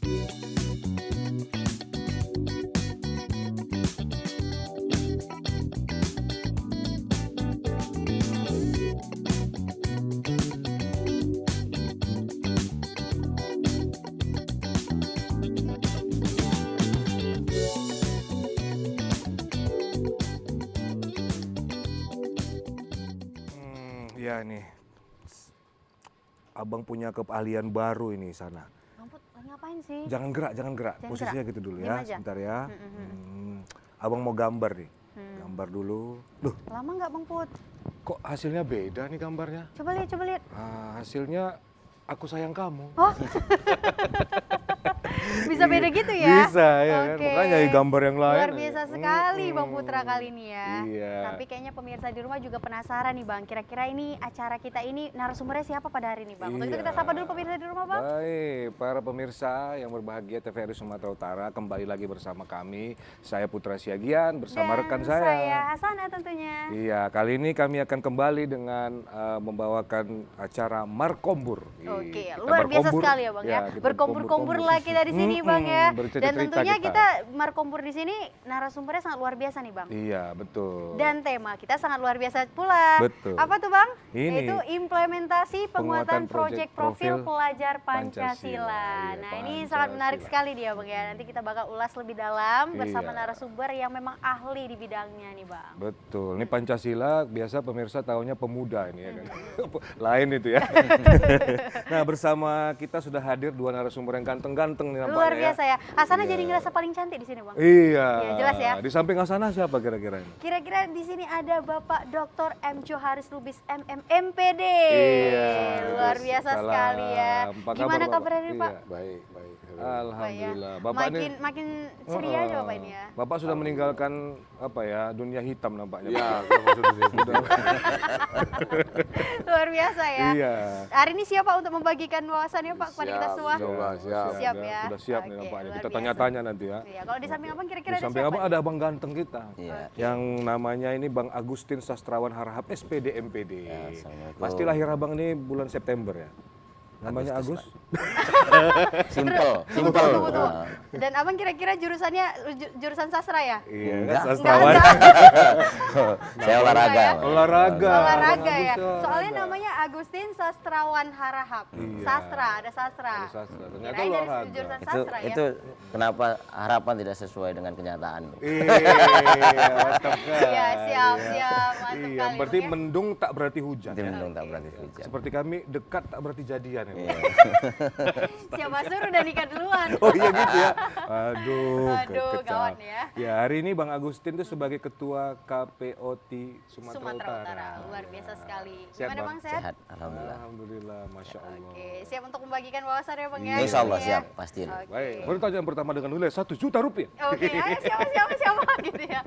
Ya nih, abang punya keahlian baru ini sana. Bang Put, lagi ngapain sih? Jangan gerak. Jangan Posisinya gerak. gitu dulu Diam ya, aja. sebentar ya. Abang mau gambar nih, gambar dulu. Duh, Lama nggak Bang Put? kok hasilnya beda nih gambarnya? Coba lihat, coba lihat. Hasilnya aku sayang kamu. Oh, bisa beda gitu ya? Bisa ya kan, Oke. makanya gambar yang lain. Luar biasa sekali Bang Putra kali ini ya. Iya. Tapi kayaknya pemirsa di rumah juga penasaran nih Bang. Kira-kira ini acara kita ini narasumbernya siapa pada hari ini Bang? Untuk itu kita sapa dulu pemirsa di rumah Bang. Baik, para pemirsa yang berbahagia TVRI Sumatera Utara, kembali lagi bersama kami. Saya Putra Siagian bersama rekan saya. Saya Hasana tentunya. Iya, kali ini kami akan kembali dengan membawakan acara Markombur. Oke, Kita luar biasa berkombur. sekali ya Bang ya. Kita Berkombur-kombur lah kita di sini Bang ya. bercerita-cerita Dan tentunya kita. kita Markombur di sini narasumbernya sangat luar biasa nih Bang. Iya, betul. Dan tema kita sangat luar biasa pula. Betul. Apa tuh Bang? Ini, Yaitu implementasi penguatan proyek profil pelajar Pancasila. Pancasila. Iya, Nah ini Pancasila. sangat menarik sekali dia Bang ya. Nanti kita bakal ulas lebih dalam bersama Iya. narasumber yang memang ahli di bidangnya nih Bang. Betul. Ini Pancasila biasa pemirsa taunya pemuda ini ya kan. Lain itu ya. Nah, bersama kita sudah hadir dua narasumber yang ganteng-ganteng nih nampaknya Luar biasa ya. Asana Iya. jadi ngerasa paling cantik di sini Bang. Iya. Iya, jelas ya. Di samping Hasana siapa kira-kira ini? Kira-kira di sini ada Bapak Dr. M. Joharis Lubis MM MPD. Iya. Luar biasa Salam. sekali ya. Apa kabar, Gimana Bapak? kabarnya nih Pak? Iya. Baik, baik. Alhamdulillah. Bapak makin ini makin ceria aja Bapak ini ya. Bapak sudah meninggalkan apa ya, dunia hitam nampaknya. Iya, Pak. Sudah. Luar biasa ya. Iya. Hari ini siapa untuk membagikan wawasannya Pak kepada kita Siap, semua? Insyaallah, siap. Siap ya. Sudah siap nih Oke, nampaknya. luar Kita biasa. tanya-tanya nanti ya. Iya, kalau di samping Abang kira-kira Di ada samping siapa? abang ada abang ganteng kita. Iya. Yang namanya ini Bang Agustin Sastrawan Harahap SPD MPD. Assalamualaikum. Pasti lahir abang ini bulan September ya. Namanya Agus. Simple. Tunggu. Dan Abang kira-kira jurusannya jurusan sastra ya? Iya, Enggak. sastrawan. Saya olahraga. Ya? Olahraga. Olahraga Bang ya. Agus Soalnya olahraga. namanya Agustin Sastrawan Harahap. Iya. Sastra, ada sastra. Ada sastra. Ternyata Kirain dari olahraga. jurusan Itu sastra ya. itu kenapa harapan tidak sesuai dengan kenyataan? Iya, mantap kan. Iya, siap. Mantap Iya, kali, berarti Bang, ya. mendung tak berarti hujan. Itu Ya? mendung tak berarti hujan. Seperti kami dekat tak berarti jadian ya. Bang? Iya. Siapa suruh udah nikah duluan. Oh iya gitu ya. Aduh, Aduh, kecap. gawat ya. Ya, hari ini Bang Agustin tuh sebagai ketua KPOT Sumatera, Sumatera Utara. Utara. Luar biasa sekali. Sehat, Gimana Bang? Bang, sehat? Sehat, alhamdulillah. Alhamdulillah, Masya Allah. Oke, siap untuk membagikan wawasan ya Bang ya? Insya Allah Ya. siap, pasti. Oke. Baik, pertanyaan pertama dengan nilai 1 juta rupiah. Oke, ayo siapa gitu ya.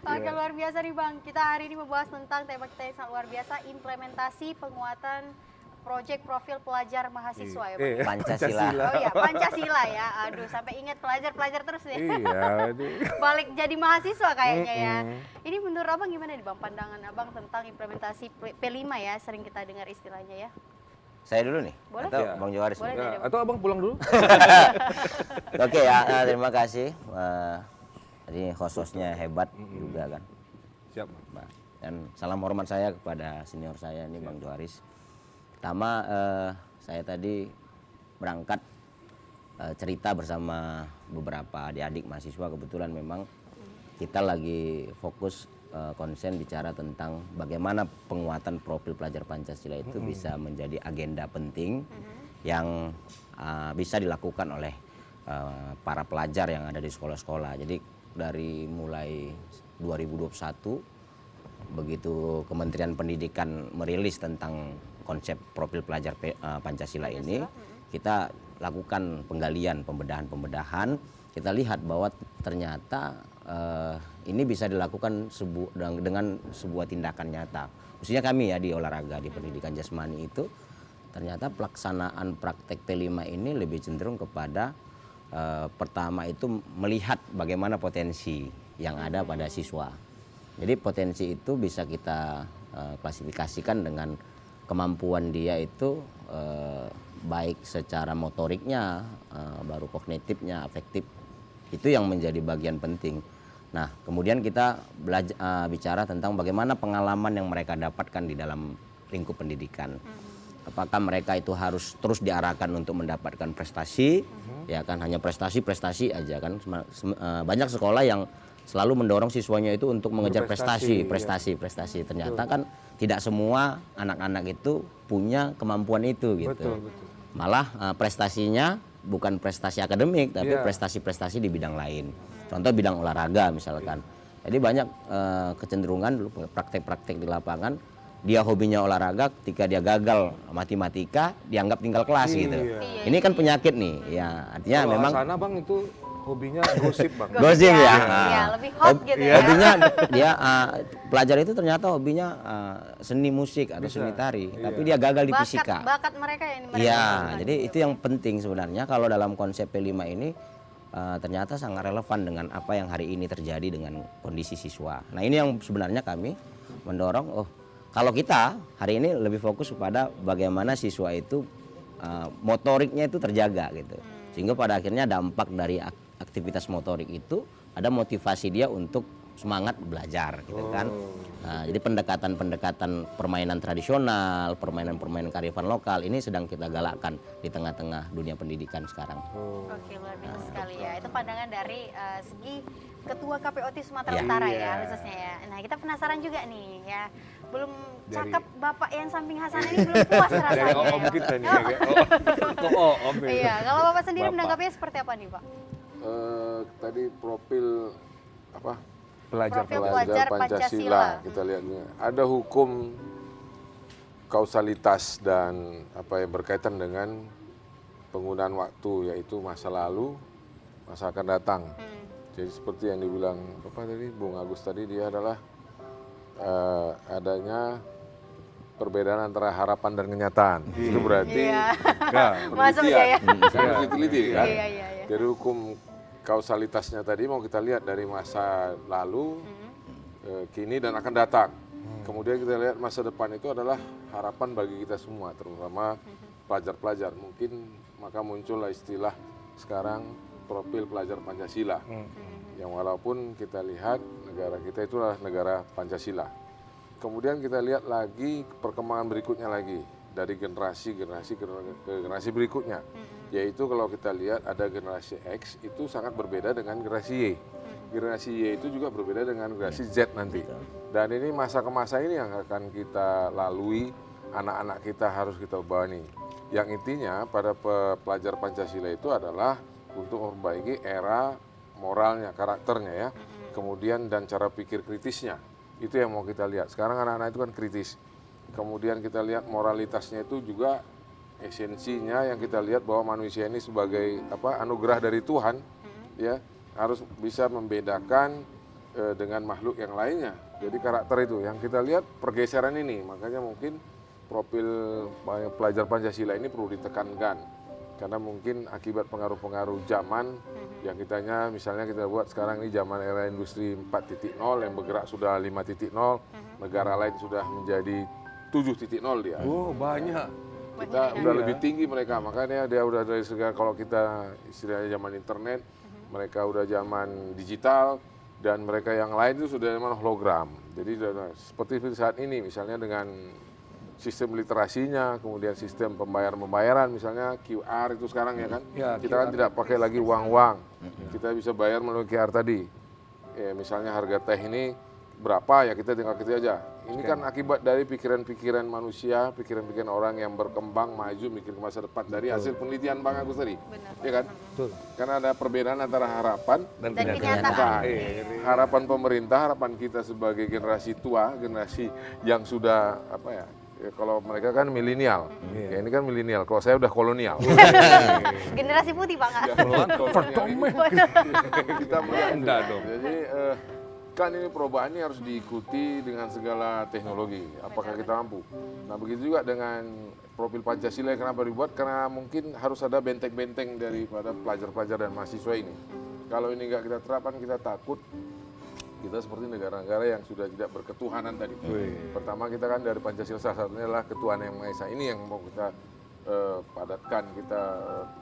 Oke, luar biasa nih Bang. Kita hari ini membahas tentang tema kita yang sangat luar biasa, implementasi penguatan proyek profil pelajar mahasiswa ya Bang. ya? Pancasila. Oh iya, Pancasila ya. Aduh, sampai ingat pelajar-pelajar terus nih. Iya, itu. Balik jadi mahasiswa kayaknya ya. Ini menurut Abang gimana nih Bang, pandangan Abang tentang implementasi P5 ya, sering kita dengar istilahnya ya. Saya dulu nih? Boleh? Atau Iya. Bang Joharis? Boleh. nih? Ya, atau abang pulang dulu? Oke ya, terima kasih. Tadi hostnya hebat juga kan. Siap, Bang. Mbak. Dan salam hormat saya kepada senior saya ini Bang Joharis. Pertama saya tadi berangkat cerita bersama beberapa adik-adik mahasiswa, kebetulan memang kita lagi fokus konsen bicara tentang bagaimana penguatan profil pelajar Pancasila itu bisa menjadi agenda penting yang bisa dilakukan oleh para pelajar yang ada di sekolah-sekolah. Jadi dari mulai 2021 begitu Kementerian Pendidikan merilis tentang konsep profil pelajar Pancasila ini, kita lakukan penggalian, pembedahan. Kita lihat bahwa ternyata ini bisa dilakukan dengan sebuah tindakan nyata. Khususnya kami ya di olahraga, di pendidikan jasmani itu, ternyata pelaksanaan praktek P5 ini lebih cenderung kepada pertama itu melihat bagaimana potensi yang ada pada siswa. Jadi potensi itu bisa kita klasifikasikan dengan kemampuan dia itu baik secara motoriknya, baru kognitifnya, afektif, itu yang menjadi bagian penting. Nah, kemudian kita bicara tentang bagaimana pengalaman yang mereka dapatkan di dalam lingkup pendidikan. Apakah mereka itu harus terus diarahkan untuk mendapatkan prestasi, ya kan, hanya prestasi aja kan. Banyak sekolah yang selalu mendorong siswanya itu untuk mengejar prestasi. Ternyata kan tidak semua anak-anak itu punya kemampuan itu gitu. Betul. Malah prestasinya bukan prestasi akademik, tapi prestasi-prestasi di bidang lain. Contoh bidang olahraga misalkan. Jadi banyak kecenderungan dulu praktek-praktek di lapangan, dia hobinya olahraga, ketika dia gagal matematika dianggap tinggal kelas gitu. Ini kan penyakit nih. Ya, artinya Kalau memang Asana Bang itu hobinya gosip Bang. gosip ya. Iya, lebih hot gitu ya. Hobinya dia pelajar itu ternyata hobinya seni musik atau seni tari, tapi dia gagal di fisika. Bakat mereka yang mereka Iya, kembangkan. jadi itu yang penting sebenarnya kalau dalam konsep P5 ini ternyata sangat relevan dengan apa yang hari ini terjadi dengan kondisi siswa. Nah, ini yang sebenarnya kami mendorong, kalau kita hari ini lebih fokus kepada bagaimana siswa itu motoriknya itu terjaga gitu. Sehingga pada akhirnya dampak dari aktivitas motorik itu ada motivasi dia untuk semangat belajar gitu kan. Nah, jadi pendekatan permainan tradisional, permainan kearifan lokal ini sedang kita galakkan di tengah-tengah dunia pendidikan sekarang. Oke, luar biasa sekali ya. Itu pandangan dari segi Ketua KPOT Sumatera Utara ya khususnya ya. Nah, kita penasaran juga nih ya. Belum cakep Bapak yang samping Hasan ini belum puas rasanya. Dari om kita nih. Om. Iya, kalau Bapak sendiri menanggapinya seperti apa nih, Pak? Tadi profil apa? Profil Pelajar Pancasila. Kita lihat nih. Ada hukum kausalitas dan apa yang berkaitan dengan penggunaan waktu, yaitu masa lalu, masa akan datang. Jadi seperti yang dibilang Bapak tadi, Bung Agus tadi, dia adalah adanya perbedaan antara harapan dan kenyataan. Itu berarti Masuk ya. Harus diteliti kan. Iya. Dari hukum kausalitasnya tadi mau kita lihat dari masa lalu, kini dan akan datang. Kemudian kita lihat masa depan itu adalah harapan bagi kita semua, terutama pelajar-pelajar. Mungkin maka muncullah istilah sekarang profil pelajar Pancasila. Yang walaupun kita lihat negara kita itu adalah negara Pancasila. Kemudian kita lihat lagi perkembangan berikutnya lagi dari generasi ke generasi berikutnya. Yaitu kalau kita lihat ada generasi X itu sangat berbeda dengan generasi Y. Generasi Y itu juga berbeda dengan generasi Z nanti. Dan ini masa ke masa ini yang akan kita lalui, anak-anak kita harus kita bawani. Yang intinya pada pelajar Pancasila itu adalah untuk memperbaiki era moralnya, karakternya ya. Kemudian dan cara pikir kritisnya. Itu yang mau kita lihat. Sekarang anak-anak itu kan kritis. Kemudian kita lihat moralitasnya itu juga esensinya yang kita lihat bahwa manusia ini sebagai anugerah dari Tuhan, ya, harus bisa membedakan dengan makhluk yang lainnya. Jadi karakter itu yang kita lihat pergeseran ini. Makanya mungkin profil pelajar Pancasila ini perlu ditekankan. Karena mungkin akibat pengaruh-pengaruh zaman yang misalnya kita buat sekarang ini zaman era industri 4.0 yang bergerak sudah 5.0, negara lain sudah menjadi 7.0 dia. Oh, banyak. Kita udah lebih tinggi mereka, makanya dia udah dari segala, kalau kita istilahnya zaman internet, mereka udah zaman digital, dan mereka yang lain itu sudah zaman hologram. Jadi seperti saat ini misalnya dengan sistem literasinya, kemudian sistem pembayaran misalnya QR itu sekarang ya kan, kita kan tidak pakai lagi uang-uang, kita bisa bayar melalui QR tadi. Misalnya harga teh ini berapa ya kita tinggal ketik aja. Ini kan akibat dari pikiran-pikiran manusia, pikiran-pikiran orang yang berkembang, maju, mikir ke masa depan dari hasil penelitian Bang Agus tadi, ya kan? Betul. Karena ada perbedaan antara harapan dan kenyataan. Harapan pemerintah, harapan kita sebagai generasi tua, generasi yang sudah kalau mereka kan milenial, ya ini kan milenial. Kalau saya udah kolonial. Generasi putih Pak nggak? Kita enggak dong. Jadi kan ini perubahan ini harus diikuti dengan segala teknologi. Apakah kita mampu? Nah begitu juga dengan profil Pancasila yang kenapa dibuat? Karena mungkin harus ada benteng-benteng daripada pelajar-pelajar dan mahasiswa ini. Kalau ini nggak kita terapkan, kita takut kita seperti negara-negara yang sudah tidak berketuhanan tadi. Pertama kita kan dari Pancasila salah satunya adalah ketuhanan yang Maha Esa. Ini yang mau kita padatkan, kita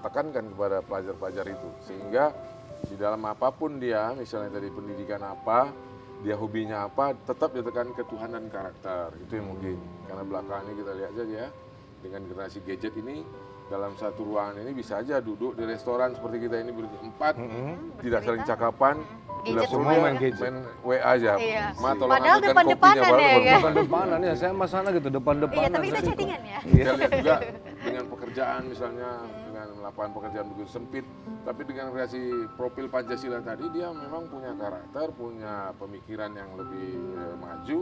tekankan kepada pelajar-pelajar itu. Sehingga di dalam apapun dia, misalnya dari pendidikan apa, dia hobinya apa, tetap ditekan ketuhanan karakter. Itu yang mungkin. Karena belakangan ini kita lihat saja ya, dengan generasi gadget ini, dalam satu ruangan ini bisa aja duduk di restoran seperti kita ini berempat, tidak saling cakapan, udah Gadget semua semua main, gadget. main WA aja. Iya. Ma, tolong Padahal ambilkan depan-depanan kopinya, baru ya, baru kan? Depan-depanan ya, saya sama sana gitu, depan-depanan. Iya, tapi kita tapi- chattingan ya. Kita lihat juga dengan pekerjaan misalnya, dengan lapangan pekerjaan begitu sempit, tapi dengan kreasi profil Pancasila tadi, dia memang punya karakter, punya pemikiran yang lebih maju.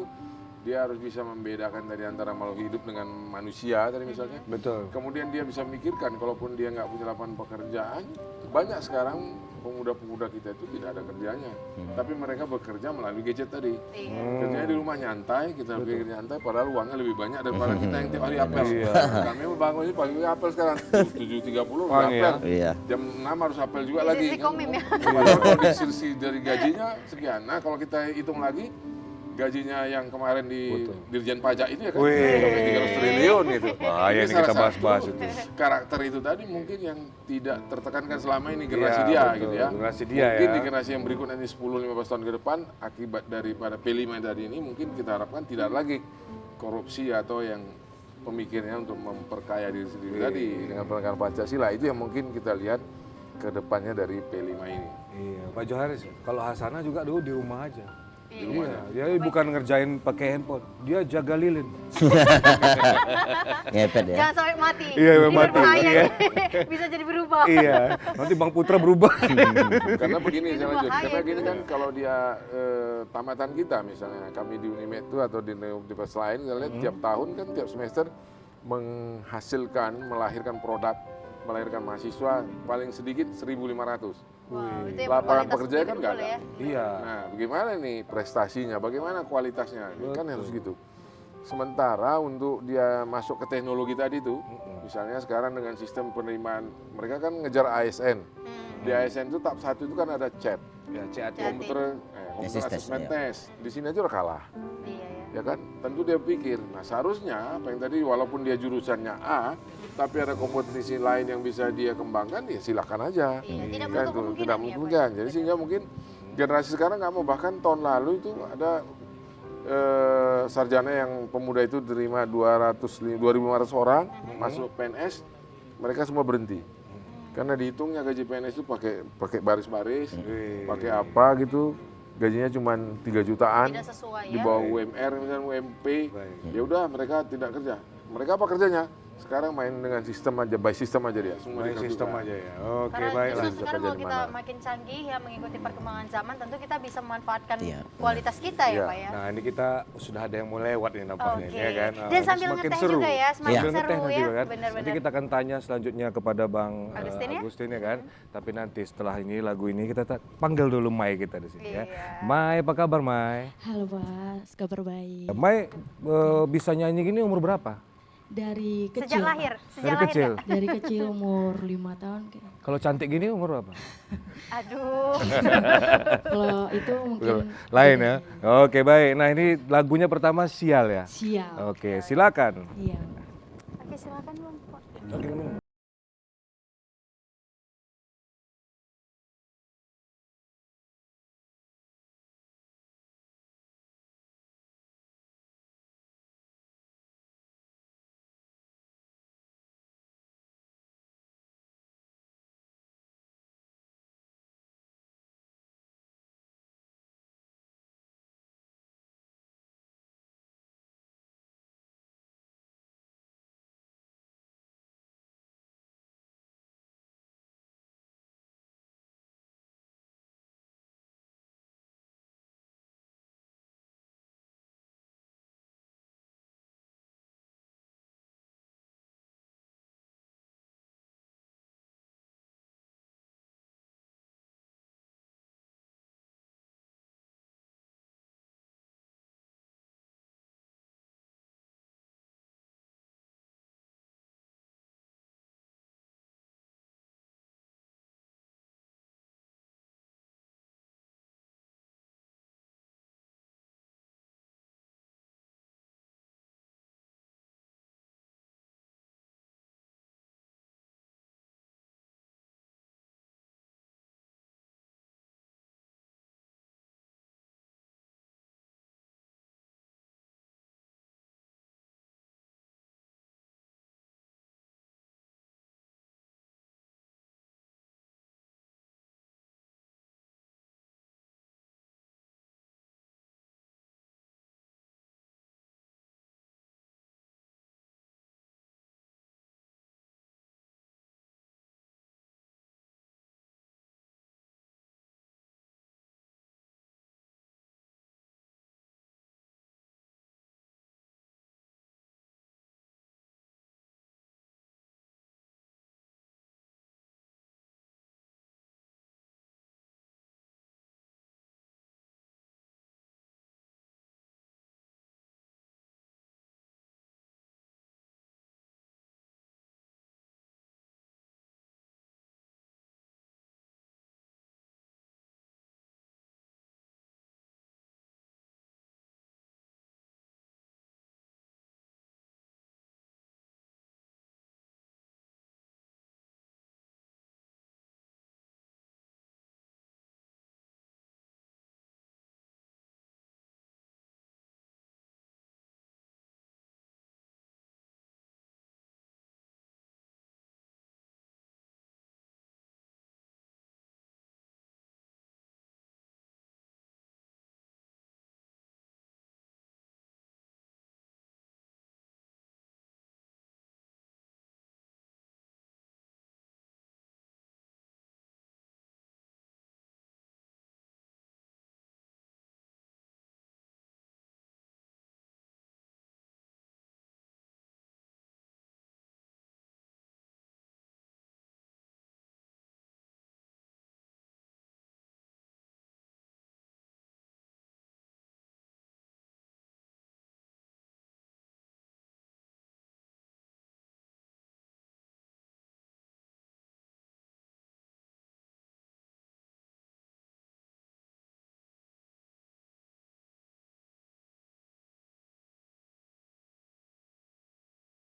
Dia harus bisa membedakan dari antara makhluk hidup dengan manusia tadi misalnya. Betul. Kemudian dia bisa memikirkan, kalaupun dia nggak punya lapangan pekerjaan, banyak sekarang pemuda-pemuda kita itu tidak ada kerjanya, tapi mereka bekerja melalui gadget tadi. Iya. Kerjanya di rumah nyantai, kita pikir nyantai, padahal uangnya lebih banyak daripada kita yang tiap hari apel. Iya. Kami bangun ini pagi apel sekarang 7.30 udah Pagi apel. Iya. Jam 6 harus apel juga Di lagi. sisi komim ya. Padahal kalau disisi dari gajinya sekian. Nah kalau kita hitung lagi, gajinya yang kemarin di Dirjen Pajak itu ya kan Wih. sampai 300 triliun gitu. Bahaya Ini nih salah kita satu bahas-bahas itu. Karakter itu tadi mungkin yang tidak tertekankan selama ini generasi Iya, dia betul. gitu ya. Generasi dia mungkin ya. di generasi yang berikut nanti 10-15 tahun ke depan akibat daripada P5 tadi ini mungkin kita harapkan tidak lagi korupsi atau yang pemikirnya untuk memperkaya diri sendiri tadi dengan penegakan Pancasila. Itu yang mungkin kita lihat ke depannya dari P5 ini. Iya, Pak Joharis, kalau Hasana juga dulu di rumah aja. Iya. Iya, dia bukan ngerjain pakai handphone, dia jaga lilin. Ngepet ya. Jangan sampai mati. Iya, Ini mati. berbahaya Iya. nih. Bisa jadi berubah. Iya, nanti Bang Putra berubah. Karena begini Itu saya lanjut, bahaya karena itu. gini kan kalau dia tamatan kita misalnya kami di Unimed itu atau di universitas lain kita lihat tiap tahun kan tiap semester menghasilkan melahirkan produk melahirkan mahasiswa paling sedikit 1.500. Wow, itu yang Lapangan berkualitas pekerjaan kan unggul nggak ada. ya. Iya. Nah, bagaimana nih prestasinya, bagaimana kualitasnya, ini kan harus gitu. Sementara untuk dia masuk ke teknologi tadi itu, misalnya sekarang dengan sistem penerimaan, mereka kan ngejar ASN. Di ASN itu tahap 1 itu kan ada chat, Ya, CAT. komputer Assessment, assessment ya. test. Di sini aja udah kalah. Iya ya. Ya kan, tentu dia pikir, nah seharusnya apa yang tadi walaupun dia jurusannya A, tapi ada kompetisi lain yang bisa dia kembangkan, ya silakan aja. Iya, tidak Kan menutup itu, kemungkinan tidak ya, Pak. memungkinkan. Jadi sehingga mungkin generasi sekarang nggak mau, bahkan tahun lalu itu ada sarjana yang pemuda itu terima 2.500 orang masuk PNS, mereka semua berhenti. Karena dihitungnya gaji PNS itu pakai baris-baris, pakai apa gitu. Gajinya cuma 3 jutaan, Tidak sesuai di ya. bawah UMR misalnya UMP, Baik. ya udah mereka tidak kerja. Mereka apa kerjanya? Sekarang main dengan sistem aja, by system aja dia, semua Main ditentukan. sistem aja ya. Oke, Karena baiklah. justru sekarang Bisa kalau kita kerja di makin canggih ya mengikuti perkembangan zaman, tentu kita bisa memanfaatkan Iya. kualitas kita ya Iya. Pak ya. Nah, ini kita sudah ada yang mau lewat nih nampaknya, Oke. ya kan? Dan Ini sambil semakin ngeteh seru. juga ya, semakin Sambil ngeteh seru nanti ya. juga kan. Benar-benar. Nanti kita akan tanya selanjutnya kepada Bang Agustin ya? Agustin ya kan. Tapi nanti setelah ini lagu ini kita panggil dulu Mai kita di sini ya. Iya. Mai, apa kabar Mai? Halo Mas, kabar baik. Mai bisa nyanyi gini umur berapa? Dari Sejak kecil. lahir, Pak. sejak Dari lahir kecil. nggak? Dari kecil umur 5 tahun. Kalau cantik gini umur berapa? Aduh. Kalau itu mungkin Lain ya. Oke, baik. Nah, ini lagunya pertama Sial ya. sial. Oke, silakan. Iya. Oke, silakan Bang. Oke,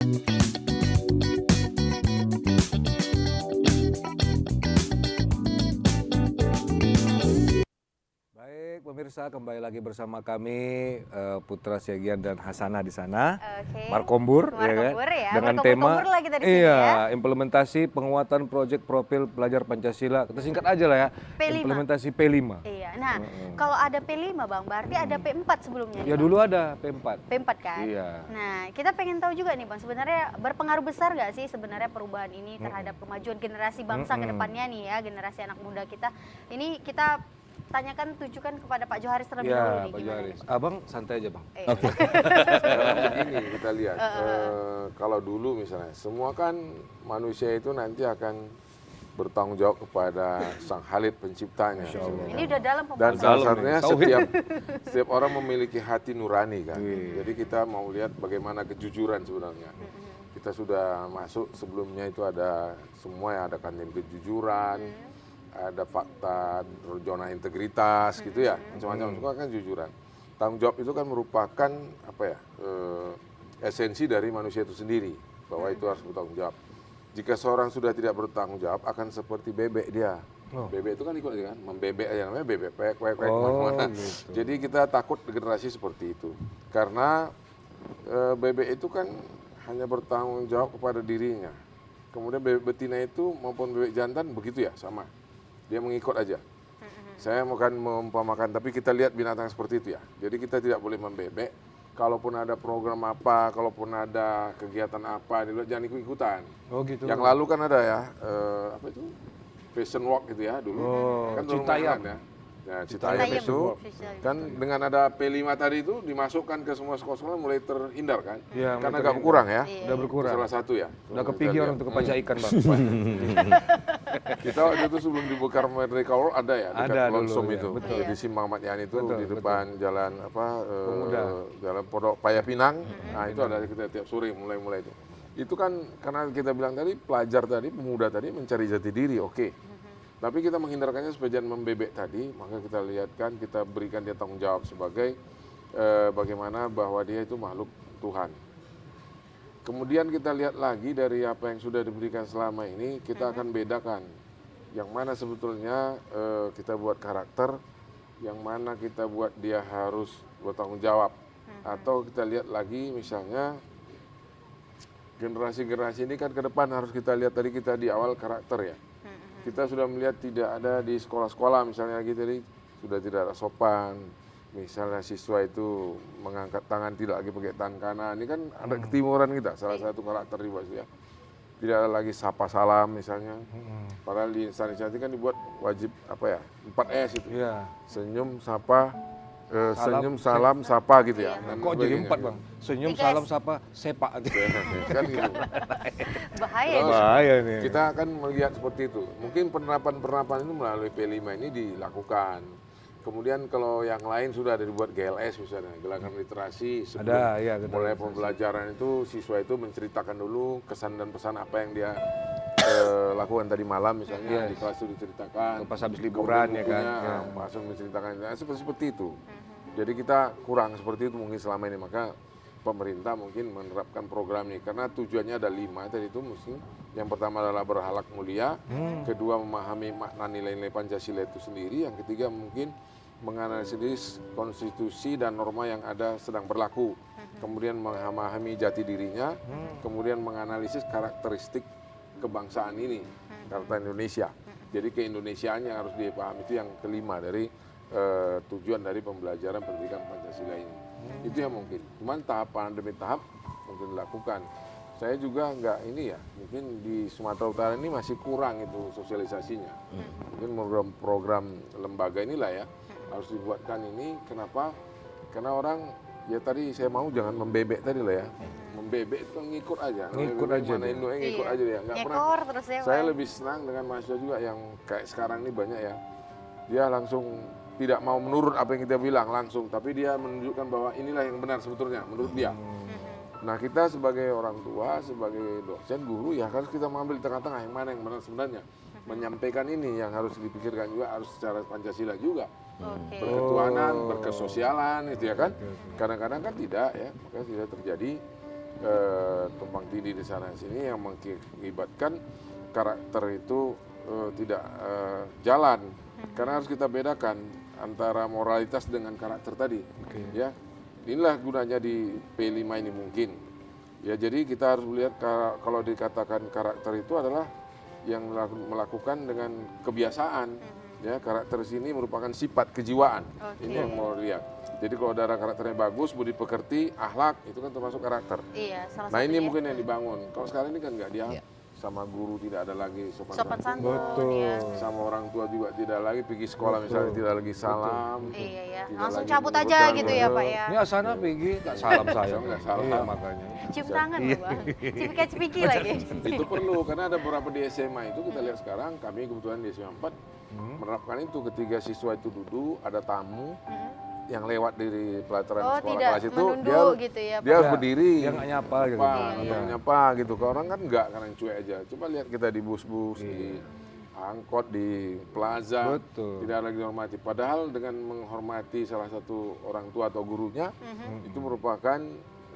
Baik, pemirsa kembali lagi bersama kami Putra Siagian dan Hasanah di sana. Oke. Markombur, Markombur ya, dengan berkompor-kompor tema lagi tadi sini iya, ya. implementasi penguatan proyek profil pelajar Pancasila. Kita singkat aja lah ya. P5. Implementasi P5. Iya. Nah, kalau ada P5 Bang, berarti ada P4 sebelumnya. nih, Ya Bang? dulu ada P4. P4 kan? Iya. Nah, kita pengen tahu juga nih Bang, sebenarnya berpengaruh besar nggak sih sebenarnya perubahan ini terhadap kemajuan generasi bangsa ke depannya nih ya, generasi anak muda kita. Ini kita tanyakan, tujukan kepada Pak Joharis terlebih dahulu Ya, nih. Pak gimana Joharis. nih? Abang santai aja, Bang. Oke. Karena begini kita lihat, kalau dulu misalnya, semua kan manusia itu nanti akan bertanggung jawab kepada Sang Khalid penciptanya. Ini udah dalam Dan pembahasan. salah Dalam satunya nih, tauhid. setiap orang memiliki hati nurani kan. Jadi kita mau lihat bagaimana kejujuran sebenarnya. Kita sudah masuk sebelumnya itu ada semua ya, ada kantin kejujuran, ada fakta, zona integritas gitu ya, macam-macam. Semua kan kejujuran. Tanggung jawab itu kan merupakan apa ya, esensi dari manusia itu sendiri, bahwa itu harus bertanggung jawab. Jika seorang sudah tidak bertanggung jawab, akan seperti bebek dia. Bebek itu kan ikut aja kan, membebek aja, namanya bebek, kwek, kemana-mana. Gitu. Jadi kita takut generasi seperti itu. Karena bebek itu kan hanya bertanggung jawab kepada dirinya. Kemudian bebek betina itu maupun bebek jantan begitu ya, sama. Dia mengikut aja. Saya bukan mengumpamakan, tapi kita lihat binatang seperti itu ya. Jadi kita tidak boleh membebek. Kalaupun ada program apa, kalaupun ada kegiatan apa, di luar jangan ikut-ikutan. Oh gitu. Yang lalu kan ada ya, apa itu? Fashion walk gitu ya dulu. Kan turun Citayam. ya. Nah, Citayam Citayam. itu Citayam. kan dengan ada P5 tadi itu dimasukkan ke semua sekolah-sekolah mulai terhindar kan. Iya, Karena mulai agak berkurang ya. Iya. Udah berkurang. Salah satu ya. Udah kepigi orang untuk kepanca ikan, Bang. Kita waktu itu sebelum dibuka Merdeka World ada ya dekat Ada dulu, Lonsum ya, itu. betul. Di Simpang Ahmad Yani itu Betul, di depan jalan apa Pemuda. jalan Pondok Paya Pinang. Nah, itu ada kita tiap sore mulai itu. Itu kan karena kita bilang tadi pelajar tadi, pemuda tadi mencari jati diri, oke. Tapi kita menghindarkannya supaya jangan membebek tadi, maka kita lihatkan, kita berikan dia tanggung jawab sebagai bagaimana bahwa dia itu makhluk Tuhan. Kemudian kita lihat lagi dari apa yang sudah diberikan selama ini, kita akan bedakan yang mana sebetulnya kita buat karakter, yang mana kita buat dia harus bertanggung jawab. Atau kita lihat lagi misalnya generasi-generasi ini kan ke depan harus kita lihat tadi kita di awal karakter ya. Kita sudah melihat tidak ada di sekolah-sekolah misalnya lagi tadi sudah tidak ada sopan. Misalnya siswa itu mengangkat tangan tidak lagi pakai tangan kanan. Ini kan ada ketimuran kita, salah satu karakter di bawah ya. Tidak ada lagi sapa salam misalnya. Padahal di instansi kan dibuat wajib apa ya? 4S itu. Iya. Senyum, sapa, senyum, salam, sapa gitu ya. Dan Kok jadi sebagainya. 4, Bang? Senyum, 3S. salam, sapa, sepak. Kan gitu. Bahaya Terus, nih. Bahaya nih. Kita akan melihat seperti itu. Mungkin penerapan-penerapan itu melalui P5 ini dilakukan. Kemudian kalau yang lain sudah ada dibuat GLS misalnya, gerakan literasi. Sebelum Ada, iya, gerakan mulai literasi. pembelajaran itu siswa itu menceritakan dulu kesan dan pesan apa yang dia lakukan tadi malam misalnya di kelas itu diceritakan. Pas habis liburan Kemudian ya kan. bukunya, Ya. langsung diceritakan. Nah, seperti itu. Jadi kita kurang seperti itu mungkin selama ini. Maka pemerintah mungkin menerapkan program ini karena tujuannya ada 5 tadi itu mesti yang pertama adalah berhalak mulia, kedua memahami makna nilai-nilai Pancasila itu sendiri, yang ketiga mungkin menganalisis konstitusi dan norma yang ada sedang berlaku, kemudian memahami jati dirinya, kemudian menganalisis karakteristik kebangsaan ini, karakter Indonesia. Jadi keindonesiaan yang harus dipahami itu yang kelima dari tujuan dari pembelajaran pendidikan Pancasila ini. Itu yang mungkin. Cuman tahapan demi tahap mungkin dilakukan. Saya juga nggak ini ya, mungkin di Sumatera Utara ini masih kurang itu sosialisasinya. Mungkin program lembaga inilah ya harus dibuatkan ini. Kenapa? Karena orang ya tadi saya mau jangan membebek tadi lah ya. Membebek itu kan ngikut aja. Ngikut Membebek aja mana dia. induknya ngikut Iya. aja dia. Nggak pernah. Nyekor terus ya, Saya Pak. lebih senang dengan mahasiswa juga yang kayak sekarang ini banyak ya. Dia langsung tidak mau menurut apa yang kita bilang langsung, tapi dia menunjukkan bahwa inilah yang benar sebetulnya menurut dia. Nah kita sebagai orang tua, sebagai dosen, guru ya harus kita mengambil di tengah-tengah yang mana yang benar sebenarnya. Menyampaikan ini yang harus dipikirkan juga harus secara Pancasila juga. Oke. Berketuhanan, berkesosialan itu ya kan. Kadang-kadang kan tidak ya, maka tidak terjadi tumpang tindih di sana sini yang mengakibatkan karakter itu tidak jalan. Karena harus kita bedakan antara moralitas dengan karakter tadi. Ya, inilah gunanya di P5 ini mungkin. Ya, jadi kita harus melihat kalau dikatakan karakter itu adalah yang melakukan dengan kebiasaan. Ya, karakter sini merupakan sifat kejiwaan. Ini yang mau lihat. Jadi kalau ada karakternya bagus, budi pekerti, akhlak, itu kan termasuk karakter. Iya, salah Nah ini satunya. mungkin yang dibangun. Kalau sekarang ini kan nggak dia sama guru tidak ada lagi sopan Sopan santun. santun, ya. Sama orang tua juga tidak lagi pergi sekolah misalnya tidak lagi salam. Iya ya, Tidak langsung lagi cabut aja menyebutkan gitu ya Pak ya. Ini Asana pergi, nggak salam saya. Nggak salam. Iya, makanya. Cium tangan loh Bang, cipika-cipiki lagi. Itu perlu karena ada beberapa di SMA itu kita lihat sekarang kami kebetulan di SMA 4 menerapkan itu ketika siswa itu duduk ada tamu yang lewat dari pelajaran Oh, sekolah tidak kelas itu menunduk gitu ya, dia harus Pak. berdiri Dia nggak nyapa gitu. Pak, Iya. atau nyapa gitu. Kalau orang kan enggak karena cuek aja. Coba lihat kita di bus-bus, di angkot, di plaza, Betul. tidak lagi dihormati. Padahal dengan menghormati salah satu orang tua atau gurunya, itu merupakan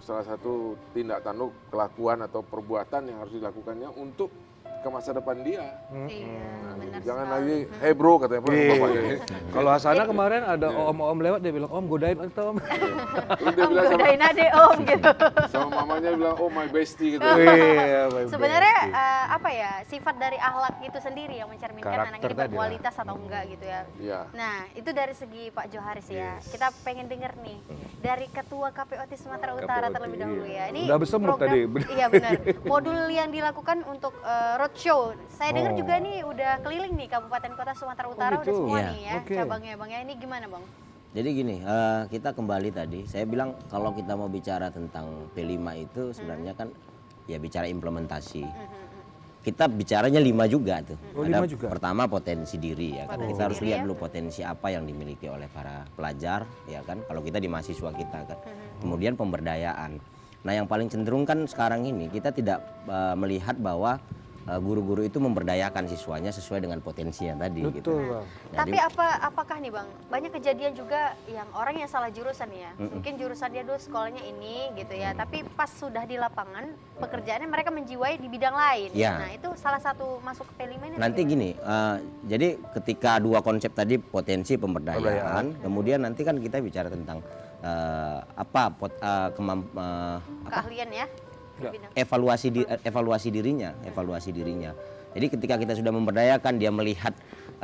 salah satu tindak tanduk kelakuan atau perbuatan yang harus dilakukannya untuk ke masa depan dia. Iya, benar Jangan sekali. lagi, hey bro katanya apa bapaknya. Kalau Asana kemarin ada om-om lewat dia bilang, "Om godain atau Om?" Terus dia Om bilang sama, godain ade Om gitu. sama mamanya bilang, oh my bestie gitu. Iya, baik-baik. Sebenarnya apa ya, sifat dari akhlak itu sendiri yang mencerminkan anak Karakter ini tadi berkualitas atau enggak gitu ya. Iya. Nah, itu dari segi Pak Joharis ya. Kita pengen denger nih dari Ketua KPOT Sumatera Utara KPOT, terlebih dahulu iya. ya. Ini Udah bersemut tadi. Iya benar. Modul yang dilakukan untuk roadshow. Saya dengar juga nih udah keliling nih kabupaten kota Sumatera Utara udah gitu? semua Iya. nih ya Oke. cabangnya Bang ya. Ini gimana Bang? Jadi gini, kita kembali tadi, saya bilang kalau kita mau bicara tentang P5 itu sebenarnya kan ya bicara implementasi. Kita bicaranya 5 juga tuh. Oh, Ada 5 juga? pertama potensi diri ya kan. Potensi Kita harus diri lihat ya. dulu potensi apa yang dimiliki oleh para pelajar ya kan. Kalau kita di mahasiswa kita kan. Kemudian pemberdayaan. Nah, yang paling cenderung kan sekarang ini kita tidak melihat bahwa guru-guru itu memberdayakan siswanya sesuai dengan potensinya tadi gitu. Betul, Bang. Tapi apakah nih Bang, banyak kejadian juga yang orang yang salah jurusan ya. Mungkin jurusan dia dulu sekolahnya ini gitu ya, tapi pas sudah di lapangan pekerjaannya mereka menjiwai di bidang lain. Ya. Nah, itu salah satu masuk ke P5 ini. Nanti gini, jadi ketika dua konsep tadi potensi pemberdayaan, kemudian nanti kan kita bicara tentang keahlian ya. di bidang. evaluasi dirinya. Jadi ketika kita sudah memberdayakan, dia melihat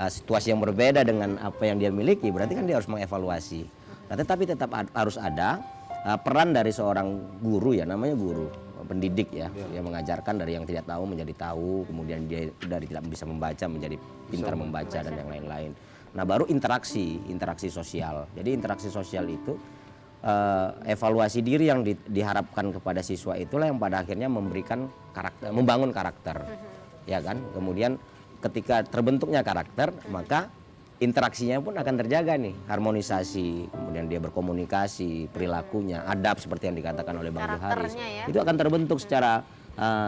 situasi yang berbeda dengan apa yang dia miliki, berarti kan dia harus mengevaluasi. Nah, tetapi tetap harus ada peran dari seorang guru ya, namanya guru pendidik ya, dia mengajarkan dari yang tidak tahu menjadi tahu, kemudian dia dari tidak bisa membaca menjadi pintar membaca dan yang lain-lain. Nah, baru interaksi sosial. Jadi interaksi sosial itu evaluasi diri yang diharapkan kepada siswa itulah yang pada akhirnya memberikan karakter, membangun karakter, ya kan. Kemudian ketika terbentuknya karakter, maka interaksinya pun akan terjaga nih, harmonisasi, kemudian dia berkomunikasi, perilakunya, adab seperti yang dikatakan oleh Bang Joharis, Karakternya ya. itu akan terbentuk secara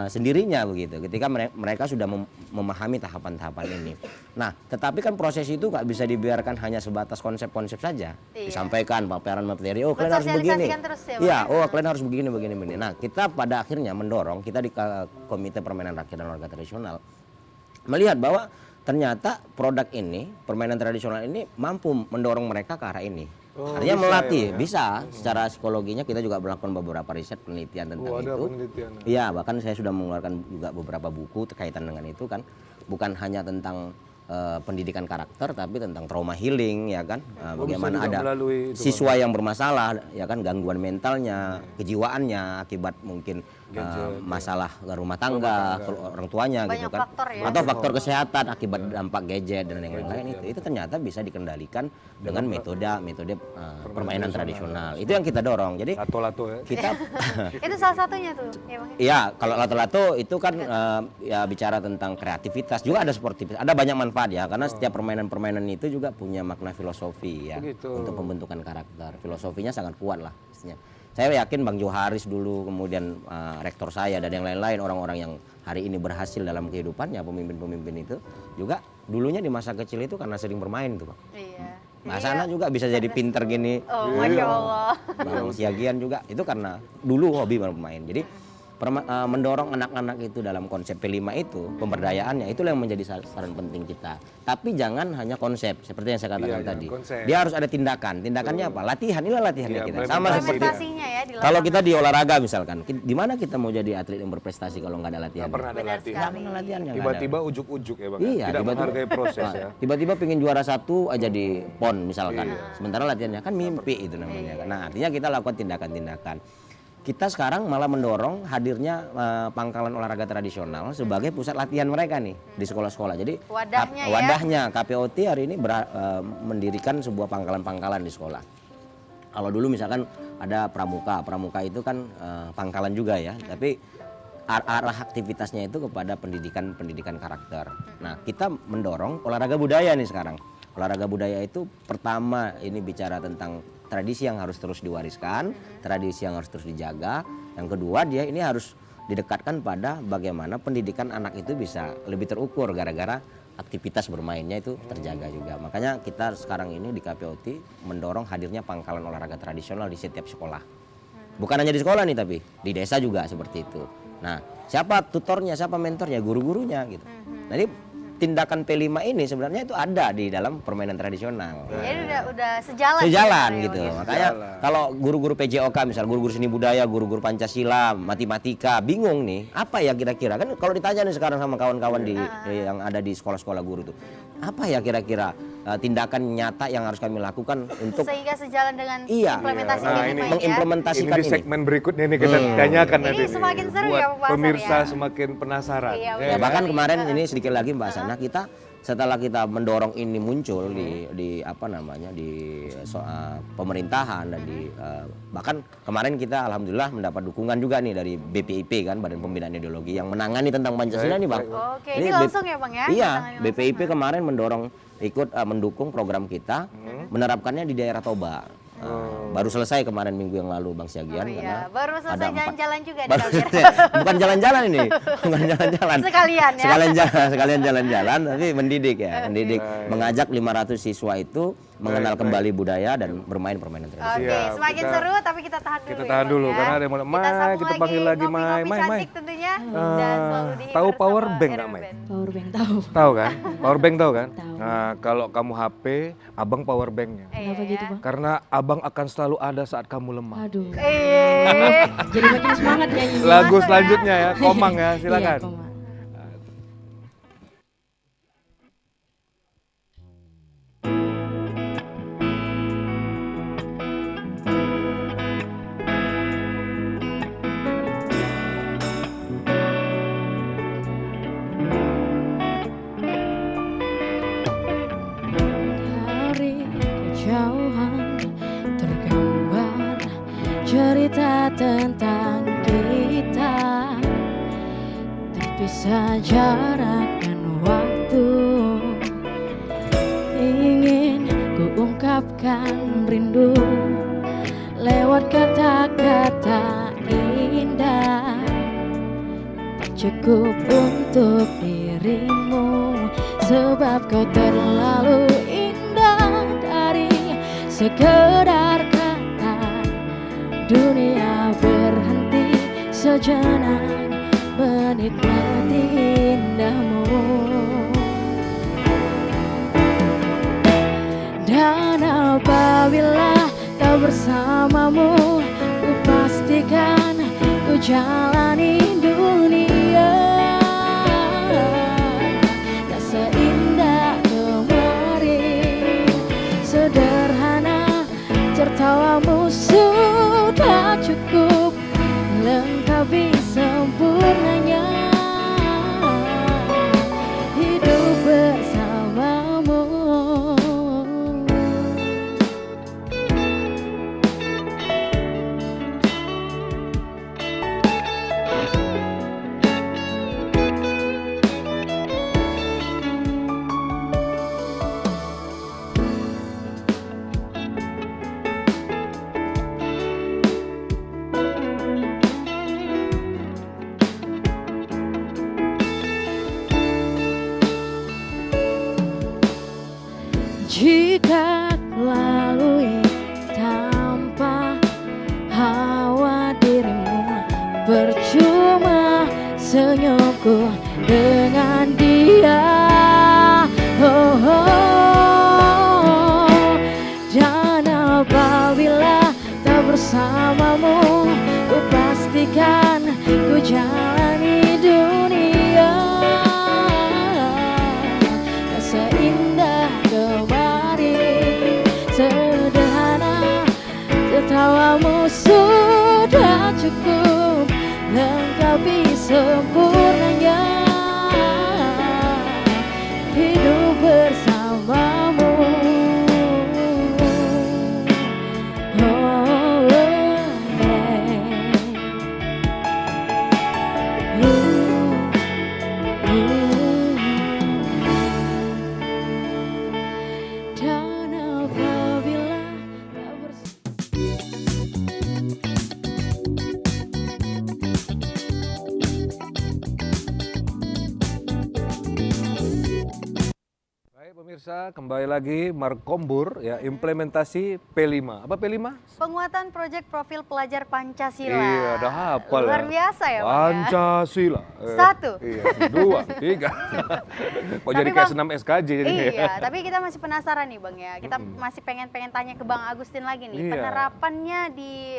sendirinya begitu. Ketika mereka sudah memahami tahapan-tahapan ini. Nah, tetapi kan proses itu nggak bisa dibiarkan hanya sebatas konsep-konsep saja. Iya. Disampaikan paparan materi, oh kalian harus begini. Mensosialisasikan terus ya, Bang, Iya, ya? oh kalian harus begini. Nah, kita pada akhirnya mendorong, kita di Komite Permainan Rakyat dan Olahraga Tradisional melihat bahwa ternyata produk ini, permainan tradisional ini mampu mendorong mereka ke arah ini. Artinya bisa melatih, ya, Bang, ya? bisa. Secara psikologinya kita juga melakukan beberapa riset penelitian tentang ada itu. penelitian. Iya, bahkan saya sudah mengeluarkan juga beberapa buku terkaitan dengan itu kan. Bukan hanya tentang pendidikan karakter, tapi tentang trauma healing ya kan. Bagaimana juga ada melalui itu, siswa yang bermasalah ya kan, gangguan mentalnya, kejiwaannya akibat mungkin masalah rumah tangga, orang tuanya gitu Banyak kan. faktor ya. Atau faktor kesehatan akibat dampak gadget dan yang lain-lain itu ternyata bisa dikendalikan dengan metode permainan tradisional. Itu yang kita dorong. Jadi Lato-lato ya. kita Itu salah satunya tuh, ya Bang. iya, kalau lato-lato itu kan ya bicara tentang kreativitas, juga ada sportivitas, ada banyak manfaat ya, karena setiap permainan-permainan itu juga punya makna filosofi ya, Begitu. untuk pembentukan karakter. Filosofinya sangat kuat lah pastinya. Saya yakin Bang Joharis dulu, kemudian rektor saya dan yang lain-lain, orang-orang yang hari ini berhasil dalam kehidupannya, pemimpin-pemimpin itu juga dulunya di masa kecil itu karena sering bermain tuh, Bang. Iya. Mbak Sana juga bisa jadi pinter gini. Oh, Masya Allah. Bang Siagian juga itu karena dulu hobi bermain. Jadi mendorong anak-anak itu dalam konsep P5 itu, pemberdayaannya, itulah yang menjadi sasaran penting kita. Tapi jangan hanya konsep, seperti yang saya katakan Iya, tadi. konsep. Dia harus ada tindakan. Tindakannya apa? Latihan, inilah latihannya Iya, kita. Sama seperti Implementasinya ya di kalau lapangan. kita di olahraga misalkan, di mana kita mau jadi atlet yang berprestasi kalau nggak ada latihan? Nggak pernah ada Benar latihan. Nggak pernah latihannya. nggak ada. Tiba-tiba ujuk-ujuk ya Bang. Iya, Tidak tiba-tiba- menghargai proses ya. Tiba-tiba pengen juara satu aja di PON misalkan. Sementara latihannya kan mimpi itu namanya. Nah, artinya kita lakukan tindakan-tindakan. Kita sekarang malah mendorong hadirnya pangkalan olahraga tradisional sebagai pusat latihan mereka nih di sekolah-sekolah. Jadi Wadahnya ya. wadahnya KPOT hari ini mendirikan sebuah pangkalan-pangkalan di sekolah. Kalau dulu misalkan ada pramuka itu kan pangkalan juga ya, tapi arah aktivitasnya itu kepada pendidikan karakter. Nah, kita mendorong olahraga budaya nih sekarang. Olahraga budaya itu pertama ini bicara tentang tradisi yang harus terus diwariskan, tradisi yang harus terus dijaga. Yang kedua dia ini harus didekatkan pada bagaimana pendidikan anak itu bisa lebih terukur gara-gara aktivitas bermainnya itu terjaga juga. Makanya kita sekarang ini di KPOT mendorong hadirnya pangkalan olahraga tradisional di setiap sekolah. Bukan hanya di sekolah nih tapi di desa juga seperti itu. Nah, siapa tutornya, siapa mentornya, guru-gurunya gitu. Nah, ini tindakan P5 ini sebenarnya itu ada di dalam permainan tradisional. Jadi udah sejalan. Sejalan sebenarnya, gitu. Bang, Makanya kalau guru-guru PJOK misal guru-guru seni budaya, guru-guru Pancasila, matematika bingung nih, apa ya kira-kira? Kan kalau ditanya nih sekarang sama kawan-kawan yang ada di sekolah-sekolah guru tuh. Apa ya kira-kira tindakan nyata yang harus kami lakukan untuk sehingga sejalan dengan Iya. implementasi Nah, P5 ini ini ya. mengimplementasikan Ini di ini. segmen berikutnya nih kita tanyakan Ini nanti nih. semakin seru Buat ya pembahasan pemirsa ya. semakin penasaran. Iya, Ya, Ya bahkan Sekali. kemarin ini sedikit lagi Mbak Sana kita setelah kita mendorong ini muncul di apa namanya di pemerintahan dan di bahkan kemarin kita alhamdulillah mendapat dukungan juga nih dari BPIP kan Badan Pembinaan Ideologi yang menangani tentang Pancasila nih Bang. Oke, ini langsung ya Bang ya? Iya, Ditangani BPIP kemarin ikut mendukung program kita menerapkannya di daerah Toba. Baru selesai kemarin minggu yang lalu Bang Siagian Oh iya, karena baru selesai ada 4 jalan-jalan juga di Baru- Dampir. bukan jalan-jalan ini, bukan jalan-jalan. Sekalian ya? Sekalian jalan-jalan, tapi mendidik ya, mendidik, mengajak 500 siswa itu mengenal kembali budaya dan bermain permainan tradisional. Oke, Siap, semakin kita- seru tapi kita tahan dulu. kita ya, tahan Bang, dulu, ya. karena ada yang mulai, "Mai, sambung kita panggil lagi, Mai, ngopi-ngopi Mai, cantik Mai." tentunya dan selalu dihibur tahu sama power bank nggak, Aaron Mai? Band. Power bank tahu. Tahu kan? Power bank tahu kan? Tahu. Nah, kalau kamu HP, abang power banknya. Kenapa Iya, gitu ya. Bang? Karena abang akan selalu ada saat kamu lemah. Aduh. Jadi Makin semangat nyanyinya. Lagu Masuk ya. selanjutnya ya, Komang ya, Iya, silakan. Komang. Dari kejauhan tergambar cerita tentang kita, terpisah jarak dan waktu. Ingin ku ungkapkan rindu lewat kata-kata indah, tak cukup untuk dirimu sebab kau terlalu indah. Dari sekedar kata dunia berhenti sejenak menikmati indahmu. Dan apabila tak bersamamu, ku pastikan ku jalani dunia tak seindah kemarin. Sederhana tertawamu sudah cukup lengkapi sempurnanya hidup bersamamu. Jika lalui tanpa hawa dirimu percuma. senyumku dengan dia. Oh, oh. Dan apabila tak bersamamu, ku pastikan ku jalani dunia tak seindah kemarin. Sederhana, tertawamu sudah cukup lengkapi sempurnanya hidup bersamamu. Oh, dan apabila tak bersama. Baik pemirsa, kembali lagi Markombur ya, implementasi P5. Apa P5? Penguatan proyek profil pelajar Pancasila. Iya, udah hafal Luar ya. biasa ya Bang ya. Pancasila. Satu. Iya, 2, 3. Kok Tapi jadi kayak Bang, senam SKJ jadinya ya? Iya, tapi kita masih penasaran nih Bang ya. Kita masih pengen tanya ke Bang Agustin lagi nih. Iya. Penerapannya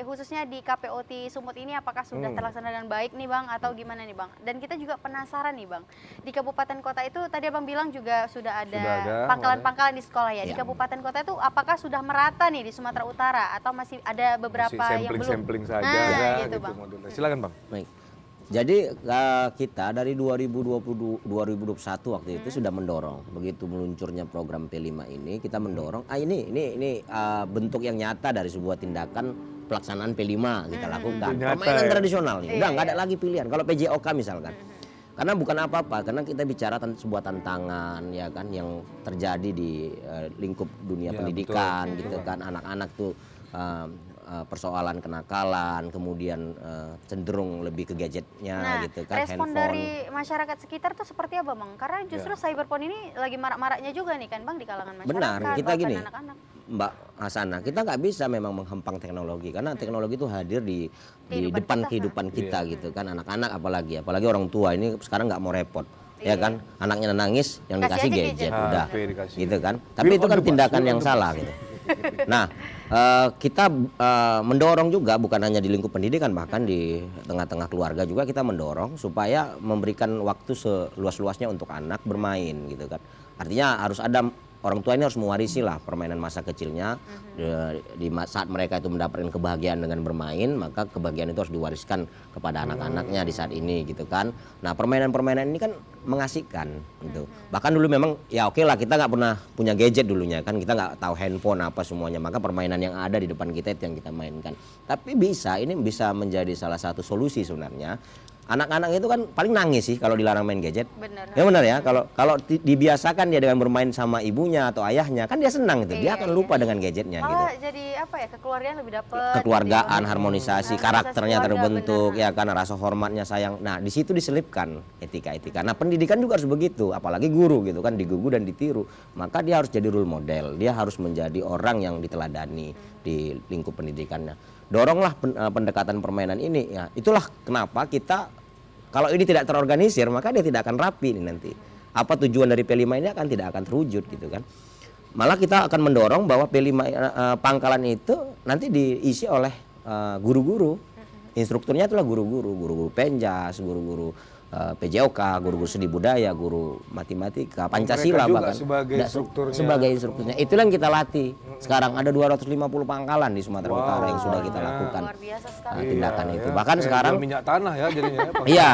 khususnya di KPOT Sumut ini apakah sudah terlaksana dengan baik nih Bang atau gimana nih Bang? Dan kita juga penasaran nih Bang. Di kabupaten kota itu tadi Abang bilang juga sudah ada pangkalan-pangkalan di sekolah ya. Di Ya. kabupaten kota itu apakah sudah merata nih di Sumatera Utara atau masih ada beberapa Masih yang belum? sampling-sampling saja Nah, ya, gitu, Bang. modelnya. Silakan Bang. Baik. Jadi kita dari 2021 waktu itu sudah mendorong, begitu meluncurnya program P5 ini kita mendorong ini bentuk yang nyata dari sebuah tindakan pelaksanaan P5 kita lakukan. Itu nyata Permainan ya. tradisional nih, udah nggak ada lagi pilihan. Kalau PJOK misalkan, karena bukan apa-apa, karena kita bicara sebuah tantangan ya kan yang terjadi di lingkup dunia Ya, pendidikan betul. gitu kan, anak-anak tuh persoalan kenakalan, kemudian cenderung lebih ke gadgetnya Nah, gitu kan, respon handphone. dari masyarakat sekitar tuh seperti apa Bang? Karena justru Ya. cyberphone ini lagi marak-maraknya juga nih kan Bang di kalangan masyarakat. Benar, kita bahkan gini, anak-anak. Mbak Hasana, kita nggak bisa memang menghempang teknologi karena teknologi itu hadir di Kehidupan depan kita, kehidupan kita gitu kan, anak-anak apalagi orang tua ini sekarang nggak mau repot. Ya kan, anaknya nangis yang Kasih dikasih aja gadget, gadget. udah, HP dikasih. gitu kan. Tapi Will itu on kan the bus, tindakan will yang on the salah bus. gitu. Nah, kita mendorong juga bukan hanya di lingkup pendidikan, bahkan di tengah-tengah keluarga juga kita mendorong supaya memberikan waktu seluas-luasnya untuk anak bermain gitu kan. Artinya harus ada orang tua ini harus mewarisi lah permainan masa kecilnya. Saat mereka itu mendapatkan kebahagiaan dengan bermain, maka kebahagiaan itu harus diwariskan kepada anak-anaknya di saat ini gitu kan. Nah, permainan-permainan ini kan mengasihkan gitu. Bahkan dulu memang ya oke lah, kita nggak pernah punya gadget dulunya kan, kita nggak tahu handphone apa semuanya, maka permainan yang ada di depan kita itu yang kita mainkan. Tapi ini bisa menjadi salah satu solusi sebenarnya. Anak-anak itu kan paling nangis sih kalau dilarang main gadget. Benar. Ya benar ya, kalau dibiasakan dia dengan bermain sama ibunya atau ayahnya, kan dia senang gitu. Dia akan lupa dengan gadgetnya gitu. Malah jadi apa ya, kekeluargaan lebih dapet. Kekeluargaan, gitu. harmonisasi, Harmonisasi karakternya keluarga, terbentuk, benar. ya kan, rasa hormatnya, sayang. Nah, di situ diselipkan etika-etika. Nah, pendidikan juga harus begitu, apalagi guru gitu kan, digugu dan ditiru. Maka dia harus jadi role model, dia harus menjadi orang yang diteladani di lingkup pendidikannya. Doronglah pendekatan permainan ini ya. Itulah kenapa kita, kalau ini tidak terorganisir, maka dia tidak akan rapi nih nanti. Apa tujuan dari P5 ini tidak akan terwujud gitu kan. Malah kita akan mendorong bahwa P5 pangkalan itu nanti diisi oleh guru-guru. Instrukturnya itulah guru-guru Penjas, guru-guru PJOK, guru-guru seni budaya, guru matematika, Pancasila Mereka juga bahkan. sebagai Nggak, instrukturnya. Sebagai instrukturnya. Itulah yang kita latih. Sekarang ada 250 pangkalan di Sumatera Utara yang sudah kita lakukan. Luar biasa sekali. Tindakan itu. Iya, Bahkan kayak sekarang jual minyak tanah ya jadinya ya. Pak. iya,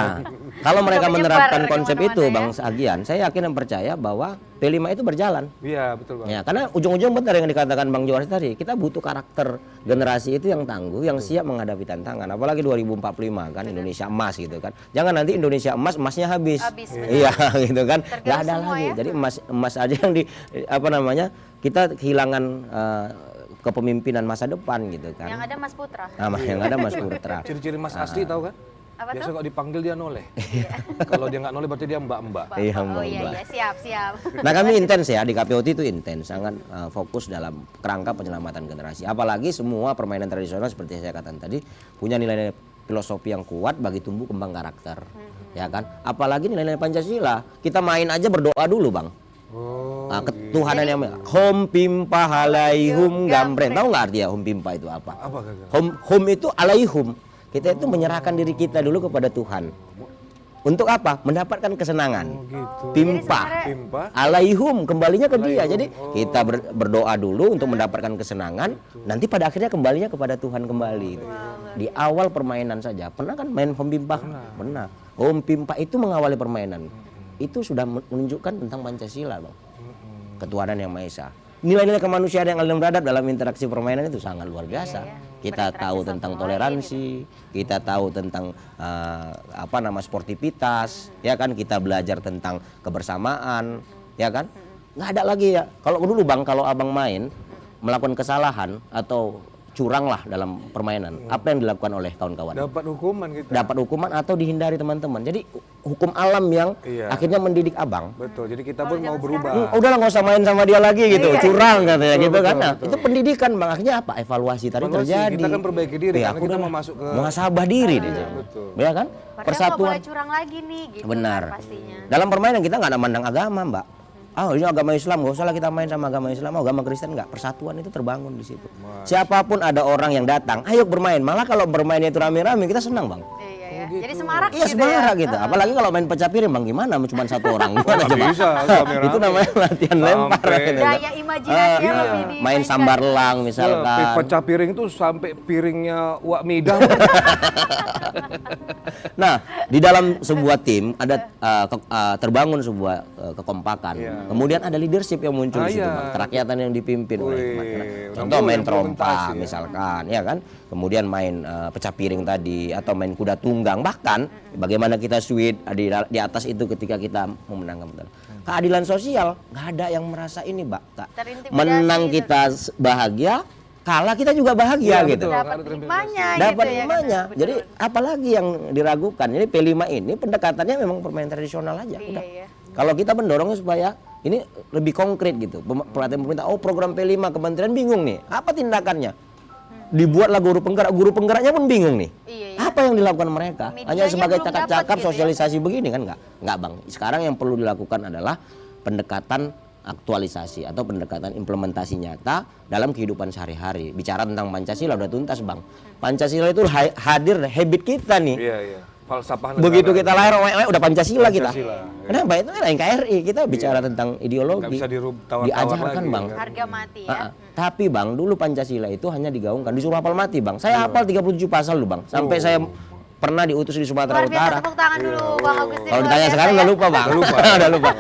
kalau mereka Menyebar menerapkan konsep kemana-mana itu, ya. Bang Agian, saya yakin dan percaya bahwa P5 itu berjalan. Iya, betul Bang. Ya, karena ujung-ujung benar yang dikatakan Bang Joris tadi, kita butuh karakter generasi itu yang tangguh, yang siap menghadapi tantangan. Apalagi 2045 kan, Indonesia emas gitu kan. Jangan nanti Indonesia emas, emasnya habis. Habis, benar. Iya, gitu kan. Tergerus Nggak ada semua lagi. ya. Jadi emas aja yang kita kehilangan kepemimpinan masa depan gitu kan. Yang ada Mas Putra. Nah, yang ada Mas Putra. Ciri-ciri Mas Asli tahu kan? Apa Biasa tuh? kalau dipanggil dia noleh. Kalau dia nggak noleh berarti dia mbak-mbak. Iya, Oh Mbak. iya, siap. Nah, kami intens ya di KPOT itu intens, sangat fokus dalam kerangka penyelamatan generasi. Apalagi semua permainan tradisional seperti saya katakan tadi punya nilai filosofi yang kuat bagi tumbuh kembang karakter. Ya kan? Apalagi nilai-nilai Pancasila. Kita main aja berdoa dulu, Bang. Oh, Nah, ketuhanan yang hom pimpa halaihum gamren. Tahu nggak artinya hom pimpa itu apa? apa Gagal? Hom itu alaihum. Kita itu menyerahkan diri kita dulu kepada Tuhan. Untuk apa? Mendapatkan kesenangan. Gitu. Pimpa. Pimpa. Alaihum, kembalinya ke dia. Jadi kita berdoa dulu untuk mendapatkan kesenangan. Nanti pada akhirnya kembalinya kepada Tuhan kembali. Di awal permainan saja. Pernah kan main hom pimpa? Pernah. Hom pimpa itu mengawali permainan. Itu sudah menunjukkan tentang Pancasila, Bang. Ketuhanan yang Maha Esa. Nilai-nilai kemanusiaan yang alim beradab dalam interaksi permainan itu sangat luar biasa. Kita tahu tentang toleransi, kita tahu tentang sportivitas, ya kan, kita belajar tentang kebersamaan, ya kan. Nggak ada lagi ya. Kalau dulu, Bang, kalau Abang main melakukan kesalahan atau curang lah dalam permainan, apa yang dilakukan oleh kawan-kawan? Dapat hukuman kita. Dapat hukuman atau dihindari teman-teman. Jadi hukum alam yang akhirnya mendidik Abang. Betul. Jadi kita pun mau berubah. Udahlah nggak usah main sama dia lagi gitu, curang katanya gitu kan. Nah, itu pendidikan, Bang. Akhirnya apa? Evaluasi tadi terjadi. Kita kan perbaiki diri. Ya, karena aku kita udah mau masuk ke muhasabah diri deh. betul. Ya kan? Padahal nggak Persatuan. boleh curang lagi nih, gitu Benar. kan pastinya. Dalam permainan kita nggak ada mandang agama, Mbak. Ini agama Islam, nggak usah lah kita main sama agama Islam, agama Kristen nggak. Persatuan itu terbangun di situ. Siapapun ada orang yang datang, ayo bermain. Malah kalau bermainnya itu rame-rame, kita senang, Bang. Iya, ya. Jadi semarak Iya, gitu semarak ya. gitu. Apalagi kalau main pecah piring, Bang, gimana? Cuma satu orang. Gimana Nggak coba? bisa, rame-rame. Itu namanya latihan lempar. Gitu. Daya imajinasinya lebih Main dimainkan. sambarlang misalkan. Pecah piring tuh sampai piringnya wak midah. Nah, di dalam sebuah tim ada terbangun sebuah kekompakan. Kemudian ada leadership yang muncul di situ, Bang. Kerakyatan yang dipimpin oleh hikmat. Contoh main trompa misalkan, ya kan. Kemudian main pecah piring tadi atau main kuda tunggang, bahkan bagaimana kita sweet di atas itu ketika kita memenangkan. Keadilan sosial, nggak ada yang merasa ini, Mbak. Terintimidasi Menang gitu. kita bahagia, kalah kita juga bahagia gitu. Dapat hikmahnya Dapat gitu ya. hikmahnya. Betul. Jadi apalagi yang diragukan. Jadi P5 ini pendekatannya memang permainan tradisional aja. Udah. Iya. Kalau kita mendorongnya supaya ini lebih konkret gitu. Perhatian pemerintah, program P5 kementerian bingung nih. Apa tindakannya? Dibuatlah guru penggeraknya pun bingung nih. Iya. Apa yang dilakukan mereka? Medianya Hanya sebagai belum cakap-cakap dapat gitu ya. sosialisasi begini kan enggak, Bang. Sekarang yang perlu dilakukan adalah pendekatan aktualisasi atau pendekatan implementasi nyata dalam kehidupan sehari-hari. Bicara tentang Pancasila udah tuntas, Bang. Pancasila itu hadir habit kita nih. Iya, iya. Falsafah negara. Begitu kita lahir udah Pancasila kita. Pancasila, Kenapa? Itu kan NKRI, kita bicara tentang ideologi. Nggak bisa tawar-tawar diajarkan, lagi, Bang. kan? Harga mati ya. Tapi, Bang, dulu Pancasila itu hanya digaungkan, disuruh hafal mati, Bang. Saya hafal 37 pasal dulu, Bang. Sampai saya pernah diutus di Sumatera Luar biasa, Utara. tepuk tangan dulu Bang Agustin. Kalau luar ditanya biasa sekarang ya. udah lupa, Bang. Udah lupa.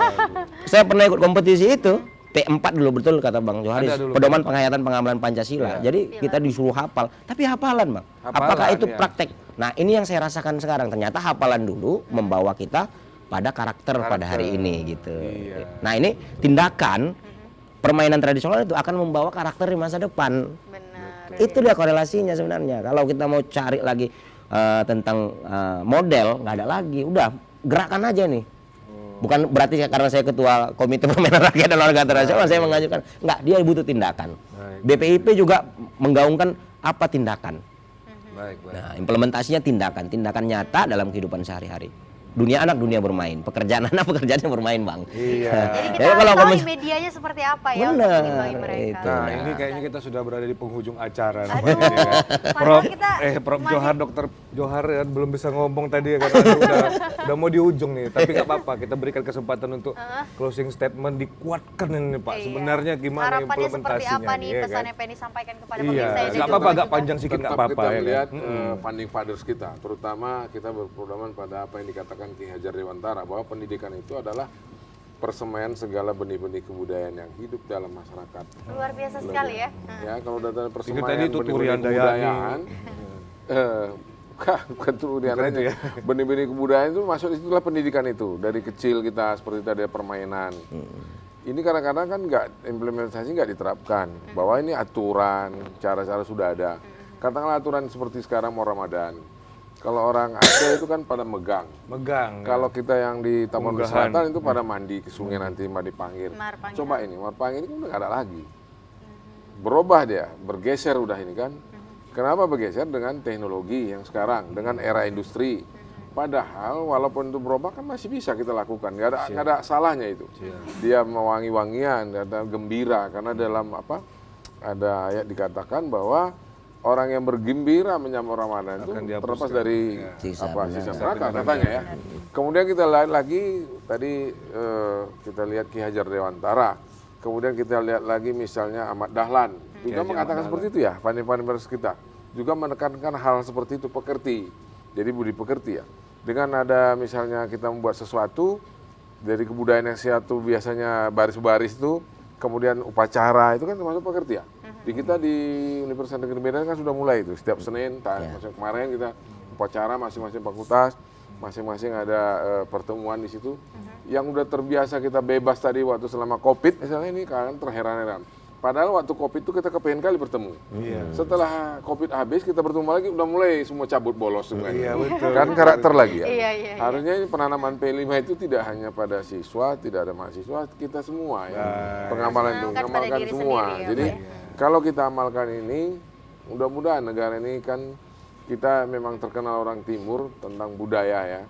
Saya pernah ikut kompetisi itu. P4 dulu, betul kata Bang Joharis. Ada dulu, Pedoman penghayatan pengamalan Pancasila. Jadi kita disuruh hafal. Tapi hafalan, Bang. Apakah itu praktek? Nah, ini yang saya rasakan sekarang. Ternyata hafalan dulu membawa kita pada karakter pada hari ini gitu. Nah, ini tindakan permainan tradisional itu akan membawa karakter di masa depan. Benar. Itu dia korelasinya sebenarnya. Kalau kita mau cari lagi tentang model, nggak ada lagi. Udah, gerakan aja nih. Bukan berarti karena saya ketua Komite Permainan Rakyat dan Olahraga Internasional saya mengajukan. Enggak, dia butuh tindakan. BPIP juga menggaungkan apa tindakan. Baik. Nah, implementasinya tindakan nyata dalam kehidupan sehari-hari. Dunia anak, dunia bermain. Pekerjaan anak, pekerjaannya bermain, Bang. Iya. Jadi kita harus tahu medianya seperti apa ya untuk Benar, menimbangi mereka. itu. Nah, ini kayaknya kita sudah berada di penghujung acara. Aduh, namanya, ya kan? padahal kita Prof masih- Johar, Dokter Johar ya, belum bisa ngomong tadi ya karena udah mau di ujung nih. Tapi nggak apa-apa, kita berikan kesempatan untuk closing statement, dikuatkan ini Pak. Iya. Sebenarnya gimana harapannya seperti implementasinya apa nih ya kan? pesan yang pengen disampaikan kepada Iya, pemirsa yang nggak ada apa-apa, di agak rumah panjang sedikit nggak Tetap apa-apa kita ya kan? melihat founding fathers kita, terutama kita berpedoman pada apa yang dikatakan Ki Hajar Dewantara, bahwa pendidikan itu adalah persemaian segala benih-benih kebudayaan yang hidup dalam masyarakat. Luar biasa sekali ya. Ya, kalau data tadi persemaian itu benih-benih Turian Dayani. kebudayaan, bukan Turian Bukan itu Dayani. ya. Benih-benih kebudayaan itu masuk itulah pendidikan itu. Dari kecil kita seperti tadi permainan. Ini kadang-kadang kan implementasi nggak diterapkan. Bahwa ini aturan, cara-cara sudah ada. Katakanlah aturan seperti sekarang mau Ramadan. Kalau orang Aceh itu kan pada megang. Megang. Kalau kita yang di Taman Unggahan. Selatan itu pada mandi ke sungai nanti mandi panggir. Marpanggir. Coba ini, marpanggir ini kan udah nggak ada lagi. Berubah dia, bergeser udah ini kan. Kenapa bergeser dengan teknologi yang sekarang, dengan era industri. Padahal walaupun itu berubah kan masih bisa kita lakukan, nggak ada salahnya itu. Dia mewangi-wangian, ada gembira, karena dalam ada ayat dikatakan bahwa orang yang bergembira menyambut Ramadan itu terlepas dari Siksa sisa neraka katanya ya. Kemudian kita lihat lagi tadi kita lihat Ki Hajar Dewantara, kemudian kita lihat lagi misalnya Ahmad Dahlan juga mengatakan seperti itu ya, pandai-pandai kita juga menekankan hal seperti itu, pekerti. Jadi budi pekerti ya. Dengan ada misalnya kita membuat sesuatu dari kebudayaan yang sehat itu biasanya baris-baris itu, kemudian upacara itu kan termasuk pekerti ya. Di kita di Universitas Negeri Medan kan sudah mulai itu setiap Senin, maksudnya kemarin kita upacara masing-masing fakultas, masing-masing ada pertemuan di situ. Yang udah terbiasa kita bebas tadi waktu selama COVID misalnya ini kan terheran-heran. Padahal waktu COVID itu kita kepengen kali bertemu. Setelah COVID habis kita bertemu lagi udah mulai semua cabut bolos semuanya. Kan karakter lagi ya. Harusnya ini penanaman P5 itu tidak hanya pada siswa, tidak ada mahasiswa, kita semua ya. Pengamalan itu, mengamalkan semua. Jadi kalau kita amalkan ini, mudah-mudahan negara ini kan kita memang terkenal orang timur tentang budaya ya.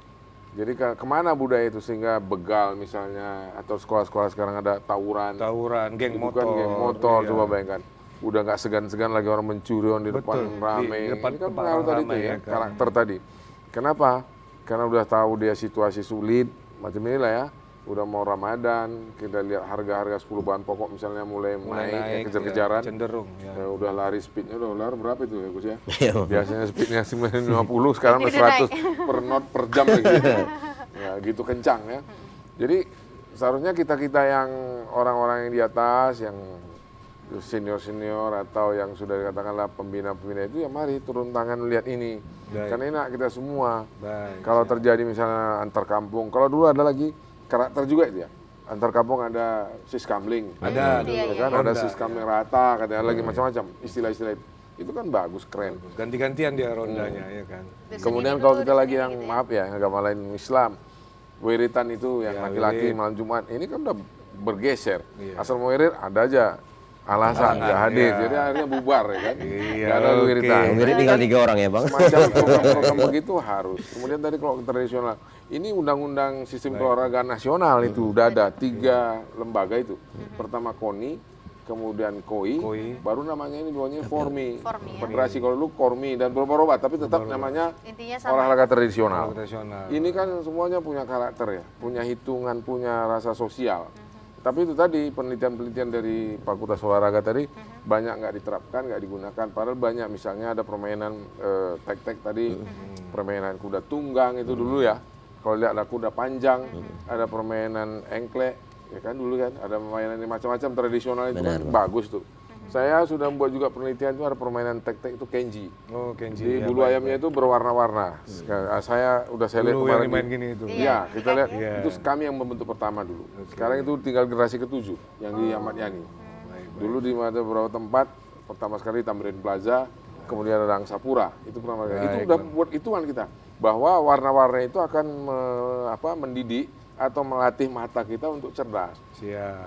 Jadi kemana budaya itu sehingga begal misalnya atau sekolah-sekolah sekarang ada tawuran, geng itu motor, kan geng motor coba bayangkan, udah nggak segan-segan lagi orang mencuri di depan rame, di depan ini kan tempat pengaruh tadi itu ramai ya, ya, kan. karakter tadi. Kenapa? Karena udah tahu dia situasi sulit macam inilah ya. Udah mau Ramadan, kita lihat harga-harga 10 bahan pokok misalnya mulai naik kejar-kejaran. Cenderung. Ya, udah lari speednya, udah lari berapa itu ya Gus ya? Biasanya speednya 950, sekarang udah 100 per knot per jam lagi. Ya gitu kencang ya. Jadi seharusnya kita-kita yang orang-orang yang di atas, yang senior-senior atau yang sudah dikatakanlah pembina-pembina itu ya mari turun tangan lihat ini. Karena enak kita semua. Kalau terjadi misalnya antar kampung, kalau dulu ada lagi karakter juga itu ya. Antar kampung ada siskamling. Ada Ya kan ada siskamling rata, katanya lagi macam-macam istilah-istilah itu. Itu kan bagus, keren. Ganti-gantian dia rondanya ya kan. Kemudian kalau kita lagi yang maaf ya, agama lain Islam, wiritan itu yang laki-laki malam Jumat, ini kan udah bergeser. Asal mau wirid ada aja alasan nggak hadir, jadi akhirnya bubar ya kan. Nggak ada wiritan. Wirid tinggal 3 orang ya Bang. Semacam program-program begitu harus. Kemudian tadi kalau tradisional, ini undang-undang sistem keolahragaan nasional itu udah ada 3 lembaga itu. Pertama KONI, kemudian KOI, baru namanya ini bawahnya Formi. Federasi kalau dulu KORMI dan berubah-ubah, tapi tetap namanya olahraga tradisional. Ini kan semuanya punya karakter ya, punya hitungan, punya rasa sosial. Tapi itu tadi penelitian-penelitian dari Fakultas Olahraga tadi banyak nggak diterapkan, nggak digunakan. Padahal banyak, misalnya ada permainan tek-tek tadi, permainan kuda tunggang itu dulu ya. Kalau lihat ada kuda panjang, ada permainan engklek, ya kan dulu kan ada permainan yang macam-macam tradisional itu kan bagus tuh. Saya sudah membuat juga penelitian itu ada permainan tek-tek itu kenji. Oh, kenji. Di bulu ayamnya itu berwarna-warna. Saya lihat kemarin main gini itu. Iya, kita lihat itu kami yang membentuk pertama dulu. Sekarang itu tinggal generasi ke-7 yang di Ahmad Yani. Dulu di beberapa tempat, pertama sekali Tamrin Plaza, kemudian ada Angsapura. Itu pertama kali. Itu udah buat hitungan kita bahwa warna-warna itu akan mendidik atau melatih mata kita untuk cerdas.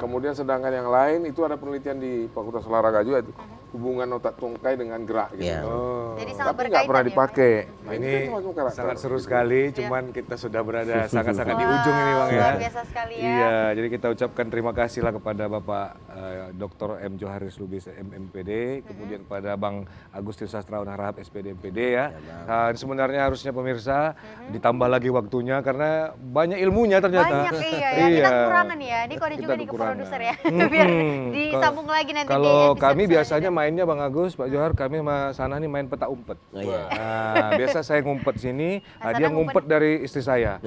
Kemudian sedangkan yang lain itu ada penelitian di Fakultas Olahraga juga itu, hubungan otak tungkai dengan gerak gitu. Jadi Tapi nggak pernah dipakai. Nah, ini sangat seru sekali, cuman kita sudah berada sangat-sangat di ujung ini Bang ya. Luar biasa sekali ya. Iya, jadi kita ucapkan terima kasih lah kepada Bapak Dr. M. Joharis Lubis MMPD, kemudian pada Bang Agustinus Sastrawan Harahap SPD MPD ya. Nah, sebenarnya harusnya pemirsa ditambah lagi waktunya karena banyak ilmunya ternyata. Banyak ya. Kita kekurangan ya. Ini kode juga nih ke produser ya. Biar disambung lagi nanti. Kalau kami biasanya mainnya Bang Agus, Pak Johar, kami sama Sana nih main peta umpet. Nah, biasa saya ngumpet sini, dia ngumpet dari istri saya.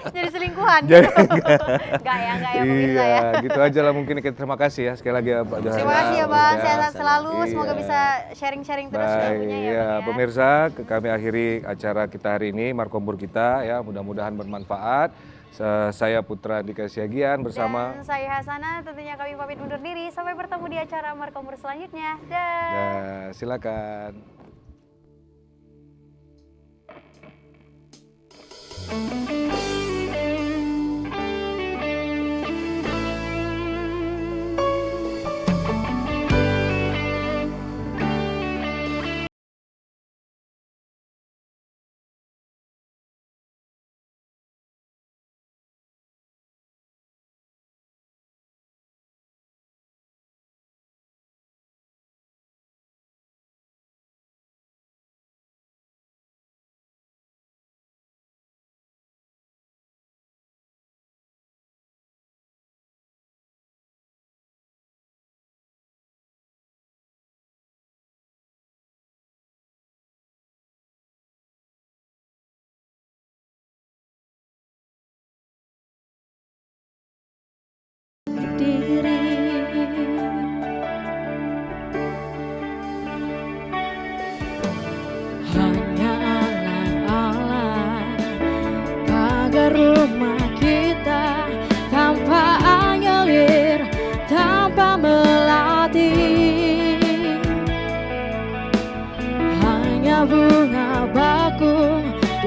Jadi selingkuhan. Enggak ya pemirsa ya. Iya, gitu aja lah mungkin. Kita terima kasih ya sekali lagi ya Pak Johar. Terima kasih ya Bang, sehat selalu. Semoga bisa sharing-sharing terus ilmunya ya. Ya, pemirsa, kami akhiri acara kita hari ini, Markombur kita ya, mudah-mudahan bermanfaat. Saya Putra Andika Siagian bersama dan saya Hasana, tentunya kami pamit undur diri. Sampai bertemu di acara Markombur selanjutnya. Silakan.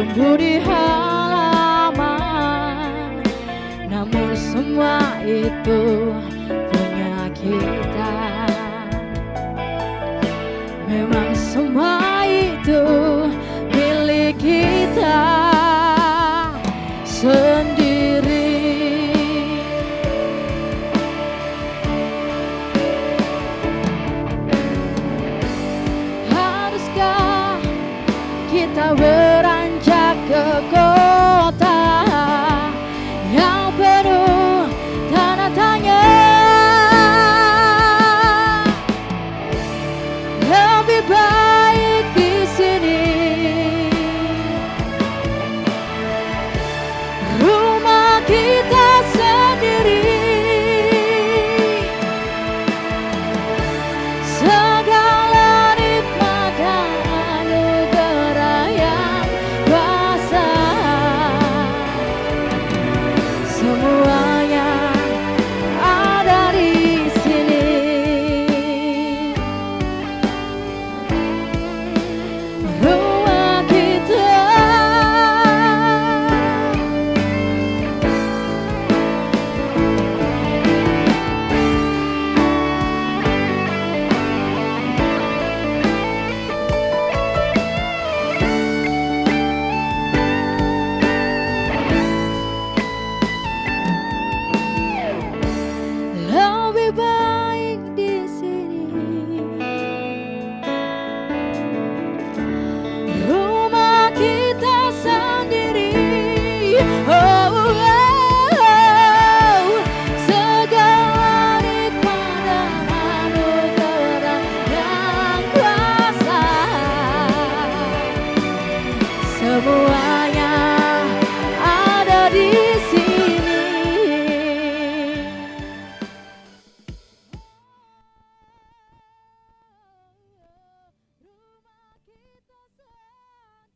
tumbuh di halaman, namun semua itu punya kita. Memang semua itu milik kita sendiri. Haruskah kita